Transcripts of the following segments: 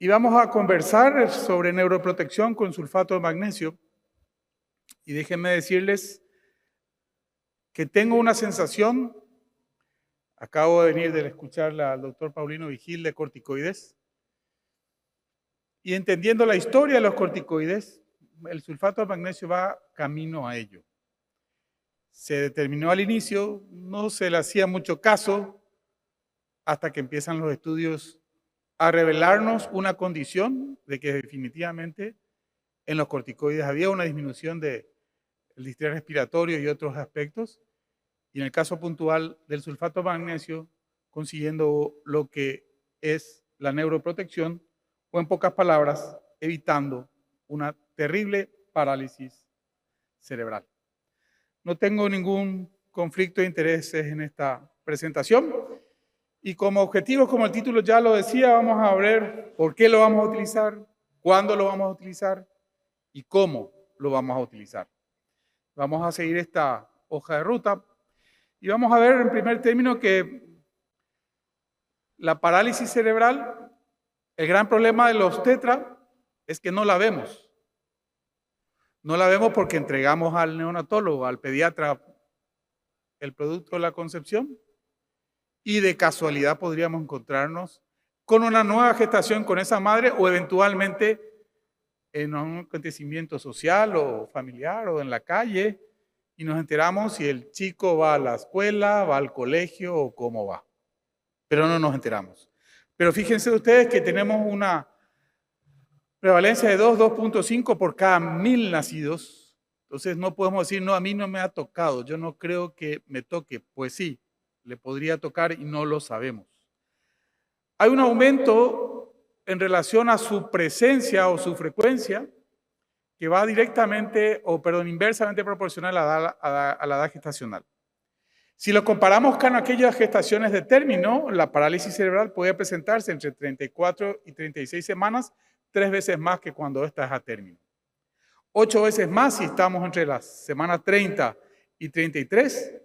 Y vamos a conversar sobre neuroprotección con sulfato de magnesio. Y déjenme decirles que tengo una sensación, acabo de venir de escuchar al doctor Paulino Vigil de corticoides, y entendiendo la historia de los corticoides, el sulfato de magnesio va camino a ello. Se determinó al inicio, no se le hacía mucho caso, hasta que empiezan los estudios a revelarnos una condición de que definitivamente en los corticoides había una disminución del distrés respiratorio y otros aspectos, y en el caso puntual del sulfato de magnesio, consiguiendo lo que es la neuroprotección, o en pocas palabras, evitando una terrible parálisis cerebral. No tengo ningún conflicto de intereses en esta presentación, y como objetivo, como el título ya lo decía, vamos a ver por qué lo vamos a utilizar, cuándo lo vamos a utilizar y cómo lo vamos a utilizar. Vamos a seguir esta hoja de ruta y vamos a ver en primer término que la parálisis cerebral, el gran problema de los tetra es que no la vemos. No la vemos porque entregamos al neonatólogo, al pediatra, el producto de la concepción, y de casualidad podríamos encontrarnos con una nueva gestación con esa madre o eventualmente en un acontecimiento social o familiar o en la calle y nos enteramos si el chico va a la escuela, va al colegio o cómo va. Pero no nos enteramos. Pero fíjense ustedes que tenemos una prevalencia de 2.5 por cada 1000 nacidos. Entonces no podemos decir, no, a mí no me ha tocado, yo no creo que me toque. Pues sí, le podría tocar y no lo sabemos. Hay un aumento en relación a su presencia o su frecuencia que va directamente, inversamente proporcional a la edad gestacional. Si lo comparamos con aquellas gestaciones de término, la parálisis cerebral puede presentarse entre 34 y 36 semanas, 3 veces más que cuando esta es a término. 8 veces más si estamos entre las semanas 30 y 33,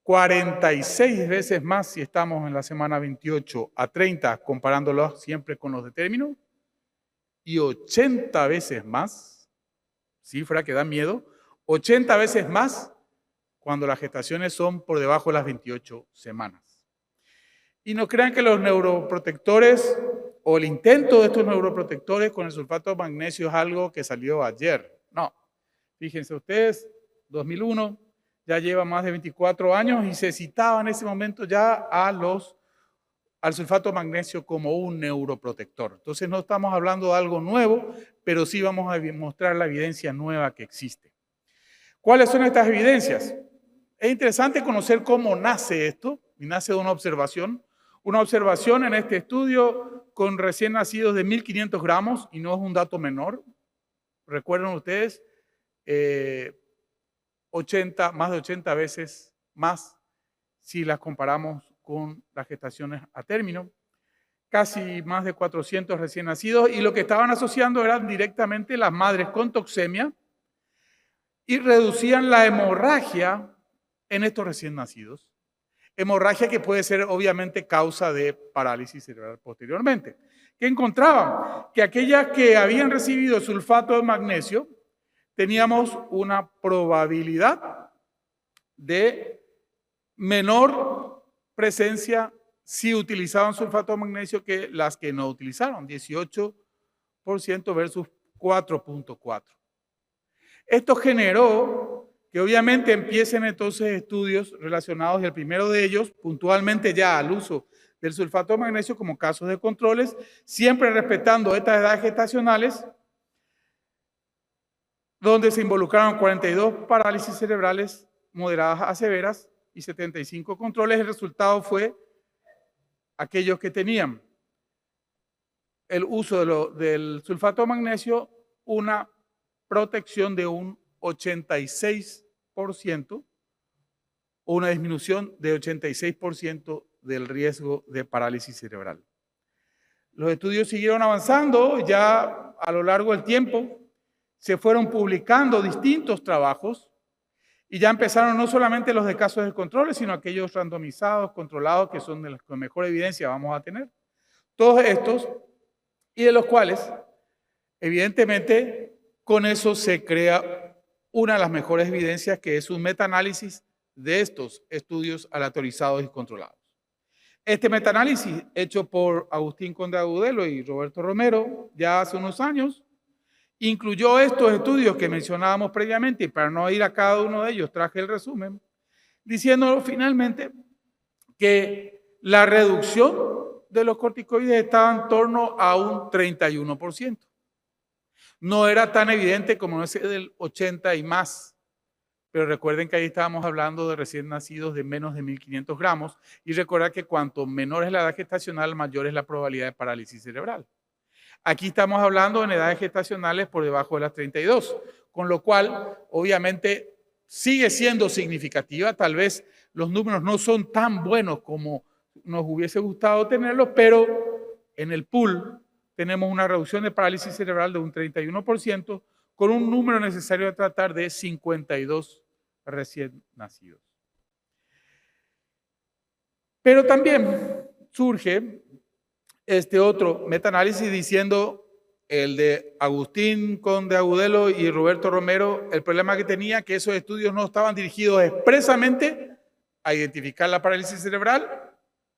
46 veces más si estamos en la semana 28 a 30, comparándolo siempre con los de término, y 80 veces más, cifra que da miedo, 80 veces más cuando las gestaciones son por debajo de las 28 semanas. Y no crean que los neuroprotectores o el intento de estos neuroprotectores con el sulfato de magnesio es algo que salió ayer. No, fíjense ustedes, 2001 ya lleva más de 24 años y se citaba en ese momento ya al sulfato de magnesio como un neuroprotector. Entonces no estamos hablando de algo nuevo, pero sí vamos a mostrar la evidencia nueva que existe. ¿Cuáles son estas evidencias? Es interesante conocer cómo nace esto, y nace de una observación en este estudio con recién nacidos de 1500 gramos, y no es un dato menor. Recuerden ustedes, más de 80 veces más si las comparamos con las gestaciones a término. Casi más de 400 recién nacidos, y lo que estaban asociando eran directamente las madres con toxemia y reducían la hemorragia en estos recién nacidos. Hemorragia que puede ser obviamente causa de parálisis cerebral posteriormente. ¿Qué encontraban? Que aquellas que habían recibido sulfato de magnesio teníamos una probabilidad de menor presencia si utilizaban sulfato de magnesio que las que no utilizaron, 18% versus 4.4%. Esto generó que obviamente empiecen entonces estudios relacionados, y el primero de ellos puntualmente ya al uso del sulfato de magnesio como casos de controles, siempre respetando estas edades gestacionales, donde se involucraron 42 parálisis cerebrales moderadas a severas y 75 controles. El resultado fue aquellos que tenían el uso del sulfato de magnesio, una protección de un 86% o una disminución de 86% del riesgo de parálisis cerebral. Los estudios siguieron avanzando, ya a lo largo del tiempo se fueron publicando distintos trabajos y ya empezaron no solamente los de casos de controles, sino aquellos randomizados, controlados, que son de los con mejor evidencia vamos a tener. Todos estos, y de los cuales, evidentemente, con eso se crea una de las mejores evidencias, que es un metaanálisis de estos estudios aleatorizados y controlados. Este metaanálisis, hecho por Agustín Conde Agudelo y Roberto Romero ya hace unos años, incluyó estos estudios que mencionábamos previamente, y para no ir a cada uno de ellos traje el resumen, diciendo finalmente que la reducción de los corticoides estaba en torno a un 31%. No era tan evidente como ese del 80 y más, pero recuerden que ahí estábamos hablando de recién nacidos de menos de 1.500 gramos, y recuerda que cuanto menor es la edad gestacional, mayor es la probabilidad de parálisis cerebral. Aquí estamos hablando en edades gestacionales por debajo de las 32, con lo cual obviamente sigue siendo significativa. Tal vez los números no son tan buenos como nos hubiese gustado tenerlos, pero en el pool tenemos una reducción de parálisis cerebral de un 31%, con un número necesario de tratar de 52 recién nacidos. Pero también surge este otro metaanálisis diciendo, el de Agustín Conde Agudelo y Roberto Romero, el problema que tenía que esos estudios no estaban dirigidos expresamente a identificar la parálisis cerebral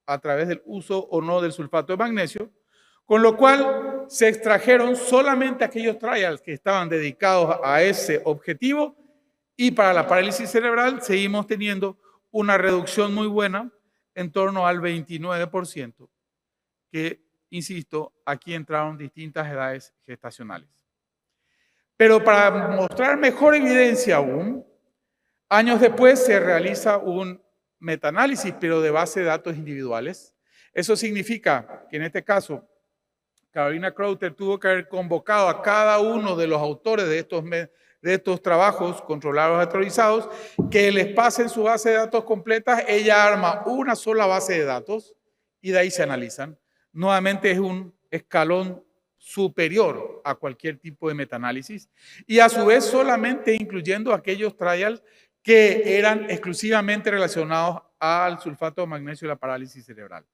a través del uso o no del sulfato de magnesio, con lo cual se extrajeron solamente aquellos trials que estaban dedicados a ese objetivo, y para la parálisis cerebral seguimos teniendo una reducción muy buena en torno al 29%, que, insisto, aquí entraron distintas edades gestacionales. Pero para mostrar mejor evidencia aún, años después se realiza un metaanálisis, pero de base de datos individuales. Eso significa que en este caso, Carolina Crowther tuvo que haber convocado a cada uno de los autores de estos trabajos controlados aleatorizados, que les pasen su base de datos completas. Ella arma una sola base de datos y de ahí se analizan. Nuevamente es un escalón superior a cualquier tipo de metaanálisis, y a su vez solamente incluyendo aquellos trials que eran exclusivamente relacionados al sulfato de magnesio y la parálisis cerebral,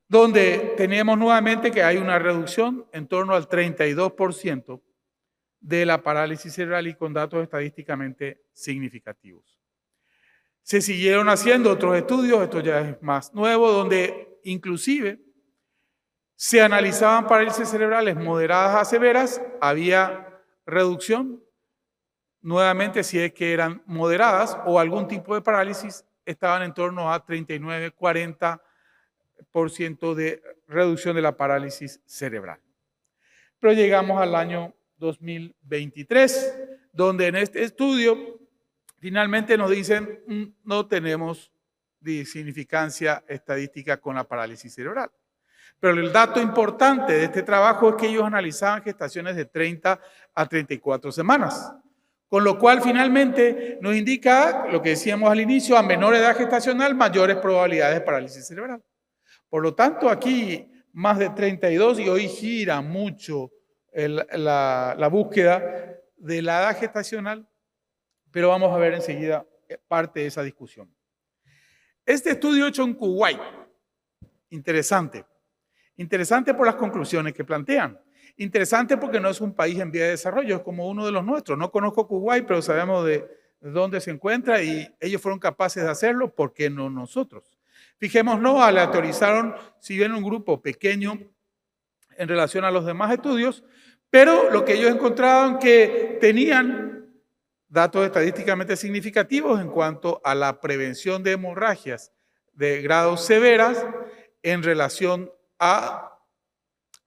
donde tenemos nuevamente que hay una reducción en torno al 32% de la parálisis cerebral, y con datos estadísticamente significativos. Se siguieron haciendo otros estudios, esto ya es más nuevo, donde inclusive se analizaban parálisis cerebrales moderadas a severas, había reducción. Nuevamente, si es que eran moderadas o algún tipo de parálisis, estaban en torno a 39-40% de reducción de la parálisis cerebral. Pero llegamos al año 2023, donde en este estudio finalmente nos dicen no tenemos significancia estadística con la parálisis cerebral. Pero el dato importante de este trabajo es que ellos analizaban gestaciones de 30 a 34 semanas. Con lo cual finalmente nos indica lo que decíamos al inicio: a menor edad gestacional, mayores probabilidades de parálisis cerebral. Por lo tanto, aquí más de 32, y hoy gira mucho la búsqueda de la edad gestacional, pero vamos a ver enseguida parte de esa discusión. Este estudio hecho en Kuwait, interesante por las conclusiones que plantean. Interesante porque no es un país en vía de desarrollo, es como uno de los nuestros. No conozco Kuwait, pero sabemos de dónde se encuentra, y ellos fueron capaces de hacerlo, ¿por qué no nosotros? Fijémonos, aleatorizaron, si bien un grupo pequeño en relación a los demás estudios, pero lo que ellos encontraron que tenían datos estadísticamente significativos en cuanto a la prevención de hemorragias de grados severas en relación a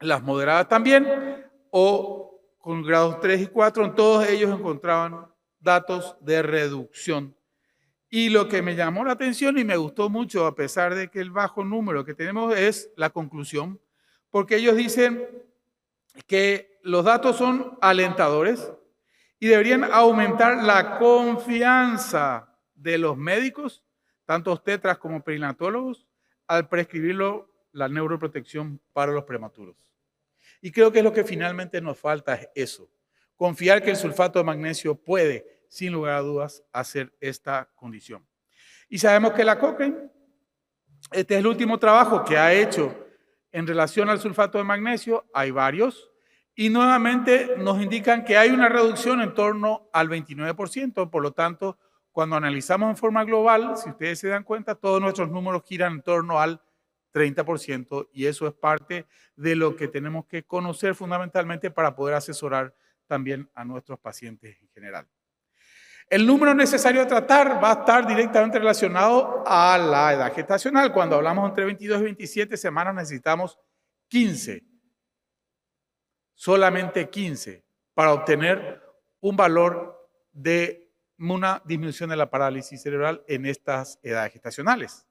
las moderadas también, o con grados 3 y 4, en todos ellos encontraban datos de reducción. Y lo que me llamó la atención y me gustó mucho, a pesar de que el bajo número que tenemos, es la conclusión, porque ellos dicen que los datos son alentadores y deberían aumentar la confianza de los médicos, tanto obstetras como perinatólogos, al prescribirlo la neuroprotección para los prematuros. Y creo que es lo que finalmente nos falta, es eso, confiar que el sulfato de magnesio puede, sin lugar a dudas, hacer esta condición. Y sabemos que la Cochrane, este es el último trabajo que ha hecho En relación al sulfato de magnesio, hay varios. Y nuevamente nos indican que hay una reducción en torno al 29%. Por lo tanto, cuando analizamos en forma global, si ustedes se dan cuenta, todos nuestros números giran en torno al 30%. Y eso es parte de lo que tenemos que conocer fundamentalmente para poder asesorar también a nuestros pacientes en general. El número necesario a tratar va a estar directamente relacionado a la edad gestacional. Cuando hablamos entre 22 y 27 semanas necesitamos 15, solamente 15, para obtener un valor de una disminución de la parálisis cerebral en estas edades gestacionales.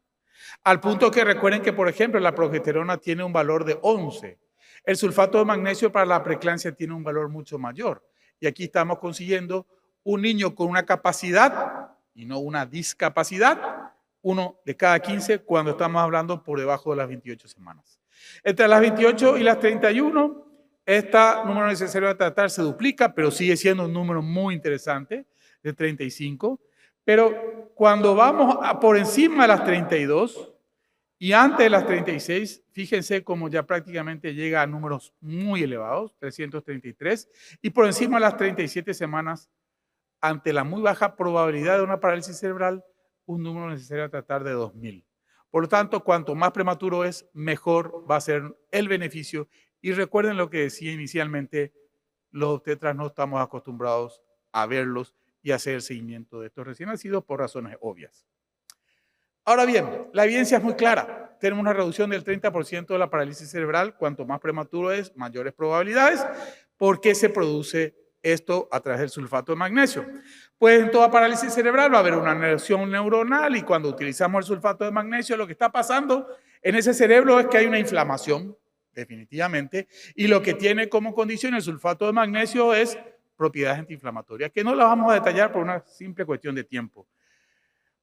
Al punto que recuerden que, por ejemplo, la progesterona tiene un valor de 11. El sulfato de magnesio para la preeclampsia tiene un valor mucho mayor. Y aquí estamos consiguiendo un niño con una capacidad y no una discapacidad, 1 de cada 15 cuando estamos hablando por debajo de las 28 semanas. Entre las 28 y las 31, este número necesario de tratar se duplica, pero sigue siendo un número muy interesante, de 35. Pero cuando vamos por encima de las 32 y antes de las 36, fíjense cómo ya prácticamente llega a números muy elevados, 333, y por encima de las 37 semanas, ante la muy baja probabilidad de una parálisis cerebral, un número necesario a tratar de 2000. Por lo tanto, cuanto más prematuro es, mejor va a ser el beneficio. Y recuerden lo que decía inicialmente, los obstetras no estamos acostumbrados a verlos y hacer el seguimiento de estos recién nacidos por razones obvias. Ahora bien, la evidencia es muy clara. Tenemos una reducción del 30% de la parálisis cerebral. Cuanto más prematuro es, mayores probabilidades. ¿Por qué se produce esto a través del sulfato de magnesio? Pues en toda parálisis cerebral va a haber una lesión neuronal y cuando utilizamos el sulfato de magnesio lo que está pasando en ese cerebro es que hay una inflamación, definitivamente, y lo que tiene como condición el sulfato de magnesio es propiedades antiinflamatorias, que no las vamos a detallar por una simple cuestión de tiempo.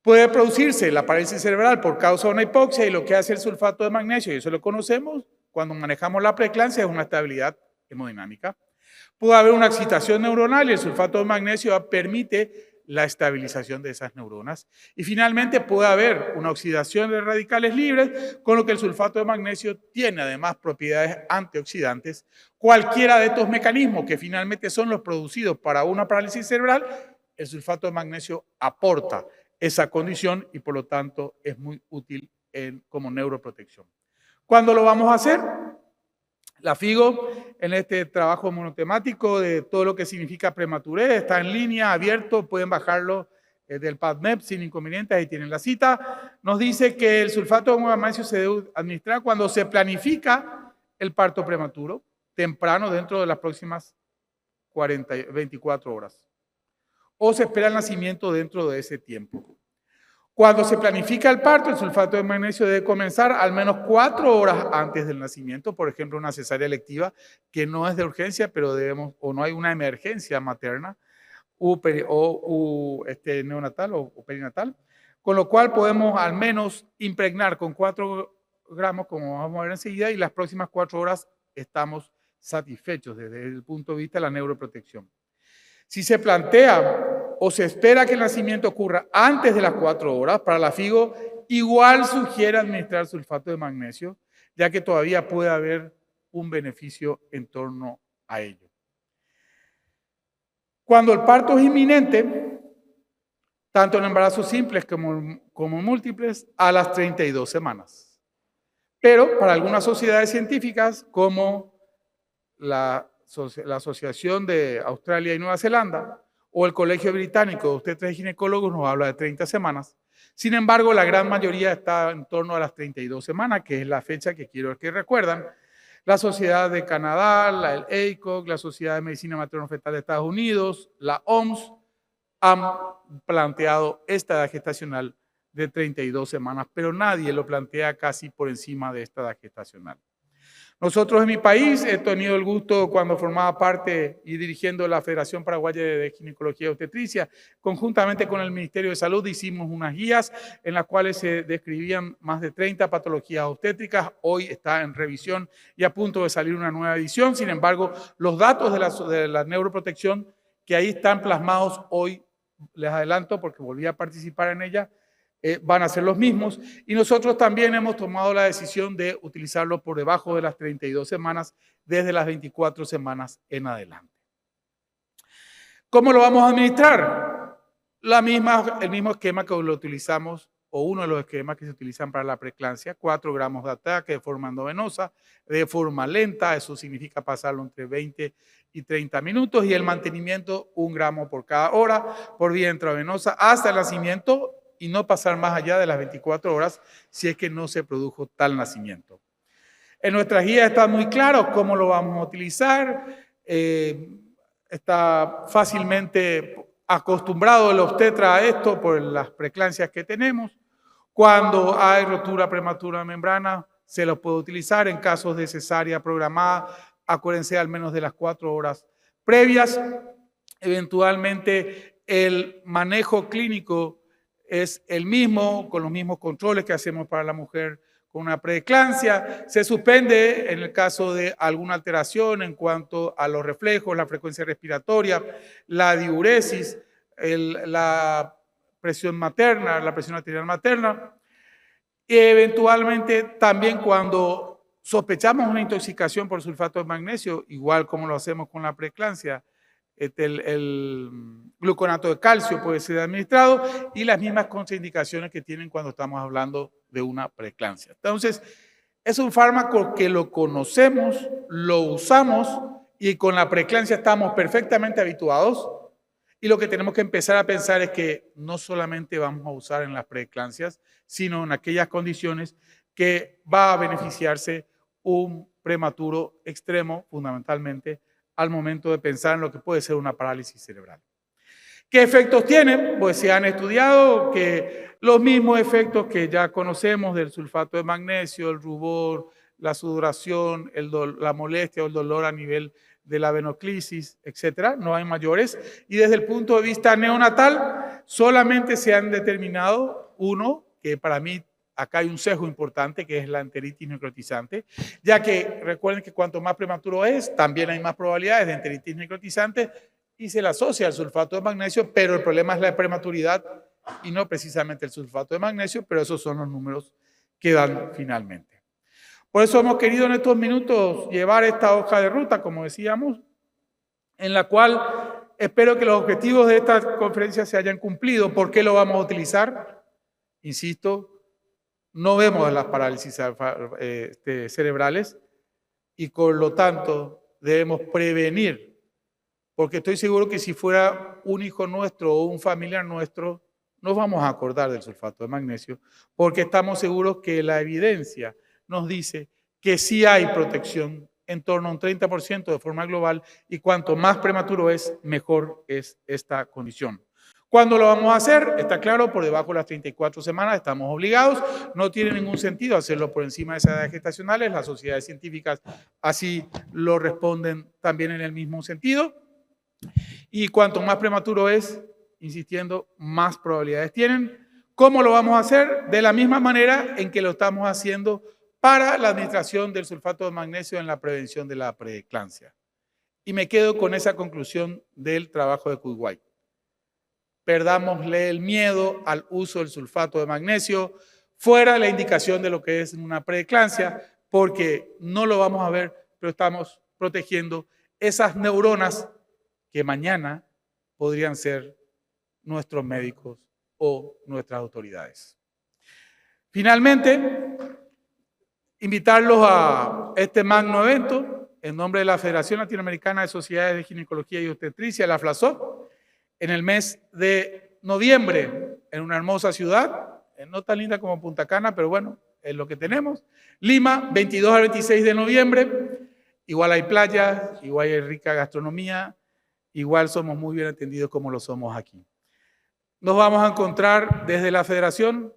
Puede producirse la parálisis cerebral por causa de una hipoxia y lo que hace el sulfato de magnesio, y eso lo conocemos, cuando manejamos la preeclampsia es una estabilidad hemodinámica. Puede haber una excitación neuronal y el sulfato de magnesio permite la estabilización de esas neuronas. Y finalmente puede haber una oxidación de radicales libres, con lo que el sulfato de magnesio tiene además propiedades antioxidantes. Cualquiera de estos mecanismos que finalmente son los producidos para una parálisis cerebral, el sulfato de magnesio aporta esa condición y por lo tanto es muy útil como neuroprotección. ¿Cuándo lo vamos a hacer? La FIGO, en este trabajo monotemático de todo lo que significa prematurez, está en línea, abierto, pueden bajarlo del PubMed sin inconvenientes, ahí tienen la cita. Nos dice que el sulfato de magnesio se debe administrar cuando se planifica el parto prematuro, temprano, dentro de las próximas 24 horas. O se espera el nacimiento dentro de ese tiempo. Cuando se planifica el parto, el sulfato de magnesio debe comenzar al menos 4 horas antes del nacimiento, por ejemplo, una cesárea electiva que no es de urgencia, pero o no hay una emergencia materna neonatal o perinatal, con lo cual podemos al menos impregnar con 4 gramos, como vamos a ver enseguida, y las próximas 4 horas estamos satisfechos desde el punto de vista de la neuroprotección. Si se plantea o se espera que el nacimiento ocurra antes de las 4 horas, para la FIGO igual sugiere administrar sulfato de magnesio, ya que todavía puede haber un beneficio en torno a ello. Cuando el parto es inminente, tanto en embarazos simples como múltiples, a las 32 semanas. Pero para algunas sociedades científicas, como la Asociación de Australia y Nueva Zelanda, o el Colegio Británico de Obstetras y Ginecólogos nos habla de 30 semanas. Sin embargo, la gran mayoría está en torno a las 32 semanas, que es la fecha que quiero que recuerdan. La Sociedad de Canadá, el ACOG, la Sociedad de Medicina Materno-Fetal de Estados Unidos, la OMS, han planteado esta edad gestacional de 32 semanas, pero nadie lo plantea casi por encima de esta edad gestacional. Nosotros en mi país he tenido el gusto cuando formaba parte y dirigiendo la Federación Paraguaya de Ginecología y Obstetricia, conjuntamente con el Ministerio de Salud hicimos unas guías en las cuales se describían más de 30 patologías obstétricas. Hoy está en revisión y a punto de salir una nueva edición. Sin embargo, los datos de la neuroprotección que ahí están plasmados hoy, les adelanto porque volví a participar en ella, van a ser los mismos. Y nosotros también hemos tomado la decisión de utilizarlo por debajo de las 32 semanas, desde las 24 semanas en adelante. ¿Cómo lo vamos a administrar? El mismo esquema que lo utilizamos, o uno de los esquemas que se utilizan para la preeclampsia, 4 gramos de ataque de forma endovenosa, de forma lenta, eso significa pasarlo entre 20 y 30 minutos, y el mantenimiento 1 gramo por cada hora por vía intravenosa hasta el nacimiento, y no pasar más allá de las 24 horas si es que no se produjo tal nacimiento. En nuestra guía está muy claro cómo lo vamos a utilizar. Está fácilmente acostumbrado el obstetra a esto por las preeclampsias que tenemos. Cuando hay rotura prematura de membrana, se lo puede utilizar. En casos de cesárea programada, acuérdense al menos de las 4 horas previas. Eventualmente, el manejo clínico es el mismo, con los mismos controles que hacemos para la mujer con una preeclampsia. Se suspende en el caso de alguna alteración en cuanto a los reflejos, la frecuencia respiratoria, la diuresis, la presión materna, la presión arterial materna. Y eventualmente también cuando sospechamos una intoxicación por sulfato de magnesio, igual como lo hacemos con la preeclampsia, el gluconato de calcio puede ser administrado, y las mismas contraindicaciones que tienen cuando estamos hablando de una preeclampsia. Entonces, es un fármaco que lo conocemos, lo usamos, y con la preeclampsia estamos perfectamente habituados, y lo que tenemos que empezar a pensar es que no solamente vamos a usar en las preeclampsias, sino en aquellas condiciones que va a beneficiarse un prematuro extremo, fundamentalmente al momento de pensar en lo que puede ser una parálisis cerebral. ¿Qué efectos tienen? Pues se han estudiado que los mismos efectos que ya conocemos del sulfato de magnesio, el rubor, la sudoración, la molestia o el dolor a nivel de la venoclisis, etcétera, no hay mayores. Y desde el punto de vista neonatal, solamente se han determinado uno, que para mí acá hay un sesgo importante, que es la enteritis necrotizante, ya que recuerden que cuanto más prematuro es, también hay más probabilidades de enteritis necrotizante, y se le asocia al sulfato de magnesio, pero el problema es la prematuridad y no precisamente el sulfato de magnesio, pero esos son los números que dan finalmente. Por eso hemos querido en estos minutos llevar esta hoja de ruta, como decíamos, en la cual espero que los objetivos de esta conferencia se hayan cumplido. ¿Por qué lo vamos a utilizar? Insisto, no vemos las parálisis cerebrales, y por lo tanto debemos prevenir, porque estoy seguro que si fuera un hijo nuestro o un familiar nuestro, nos vamos a acordar del sulfato de magnesio, porque estamos seguros que la evidencia nos dice que sí hay protección en torno a un 30% de forma global, y cuanto más prematuro es, mejor es esta condición. ¿Cuándo lo vamos a hacer? Está claro, por debajo de las 34 semanas estamos obligados. No tiene ningún sentido hacerlo por encima de esas edades gestacionales. Las sociedades científicas así lo responden también en el mismo sentido. Y cuanto más prematuro es, insistiendo, más probabilidades tienen. ¿Cómo lo vamos a hacer? De la misma manera en que lo estamos haciendo para la administración del sulfato de magnesio en la prevención de la preeclampsia. Y me quedo con esa conclusión del trabajo de Kuwait. Perdámosle el miedo al uso del sulfato de magnesio fuera de la indicación de lo que es una preeclampsia, porque no lo vamos a ver, pero estamos protegiendo esas neuronas que mañana podrían ser nuestros médicos o nuestras autoridades. Finalmente, invitarlos a este magno evento en nombre de la Federación Latinoamericana de Sociedades de Ginecología y Obstetricia, la FLASOP, en el mes de noviembre, en una hermosa ciudad, no tan linda como Punta Cana, pero bueno, es lo que tenemos. Lima, 22 al 26 de noviembre. Igual hay playas, igual hay rica gastronomía, igual somos muy bien atendidos como lo somos aquí. Nos vamos a encontrar desde la Federación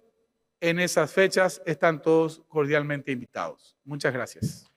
en esas fechas. Están todos cordialmente invitados. Muchas gracias.